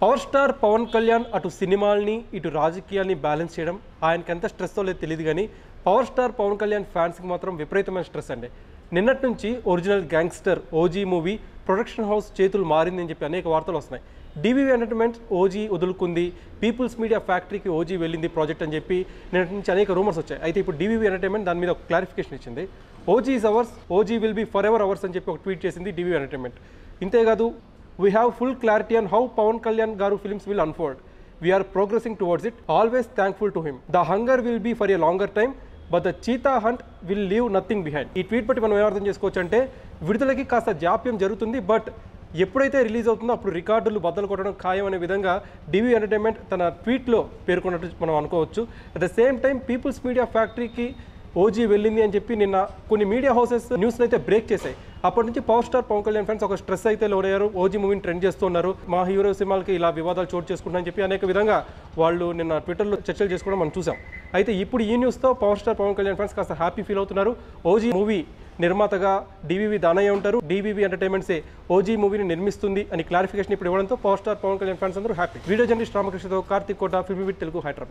Power star Pawan Kalyan అటు సినిమాల్ని ఇటు రాజకీయాల్ని బ్యాలెన్స్ చేయడం ఆయనకి ఎంత స్ట్రెస్తో లేదు తెలియదు కానీ పవర్ స్టార్ పవన్ కళ్యాణ్ ఫ్యాన్స్కి మాత్రం విపరీతమైన స్ట్రెస్ అండి. నిన్నటి నుంచి original gangster OG movie production house చేతులు మారింది అని చెప్పి అనేక వార్తలు వస్తున్నాయి. డివివి ఎంటర్టైన్మెంట్ ఓజీ వదులుకుంది, పీపుల్స్ మీడియా ఫ్యాక్టరీకి ఓజీ వెళ్ళింది ప్రాజెక్ట్ అని చెప్పి నిన్నటి నుంచి అనేక రూమర్స్ వచ్చాయి. అయితే ఇప్పుడు డివివి ఎంటర్టైన్మెంట్ దాని మీద ఒక క్లారిఫికేషన్ ఇచ్చింది. OG is ours, OG will be for ever ours అని చెప్పి ఒక ట్వీట్ చేసింది డివివి ఎంటర్టైన్మెంట్. ఇంతేకాదు, we have full clarity on how Pawan Kalyan Garu films will unfold. We are progressing towards it, always thankful to him. The hunger will be for a longer time, but the cheetah hunt will leave nothing behind. ఈ tweet బట్టి మనం ఏమర్థం చేసుకోవచ్చు అంటే విడుదలకి కాస్త జాప్యం జరుగుతుంది, but ఎప్పుడైతే రిలీజ్ అవుతుందో అప్పుడు రికార్డులు బద్దలు కొట్టడం ఖాయం అనే విధంగా డివి ఎంటర్టైన్మెంట్ తన ట్వీట్లో పేర్కొన్నట్టు మనం అనుకోవచ్చు. At the same time people's media ఫ్యాక్టరీకి ఓజీ వెళ్ళింది అని చెప్పి నిన్న కొన్ని మీడియా హౌసెస్ న్యూస్ని అయితే బ్రేక్ చేశాయి. అప్పటి నుంచి power star Pawan Kalyan fans ఒక స్ట్రెస్ అయితే లోనయ్యారు. ఓజీ మూవీని ట్రెండ్ చేస్తున్నారు, మా హీరో సినిమాలకి ఇలా వివాదాలు చోటు చేసుకుంటారని చెప్పి అనేక విధంగా వాళ్ళు నిన్న ట్విట్టర్లో చర్చలు చేసుకోవడం మనం చూసాం. అయితే ఇప్పుడు ఈ న్యూస్తో power star Pawan Kalyan fans కాస్త హ్యాపీ ఫీల్ అవుతున్నారు. ఓజీ మూవీ నిర్మాతగా డివివి దానయ్య ఉంటారు, డివివి ఎంటర్టైన్మెంట్సే ఓజీ మూవీని నిర్మిస్తుంది అని క్లారిఫికేషన్ ఇప్పుడు ఇవ్వడంతో power star Pawan Kalyan fans అందరూ హ్యాపీ. వీడియో జర్నలిస్ట్ రామకృష్ణతో కార్తిక్ కోట, ఫిల్మీ విత్ తెలుగు, హైదరాబాద్.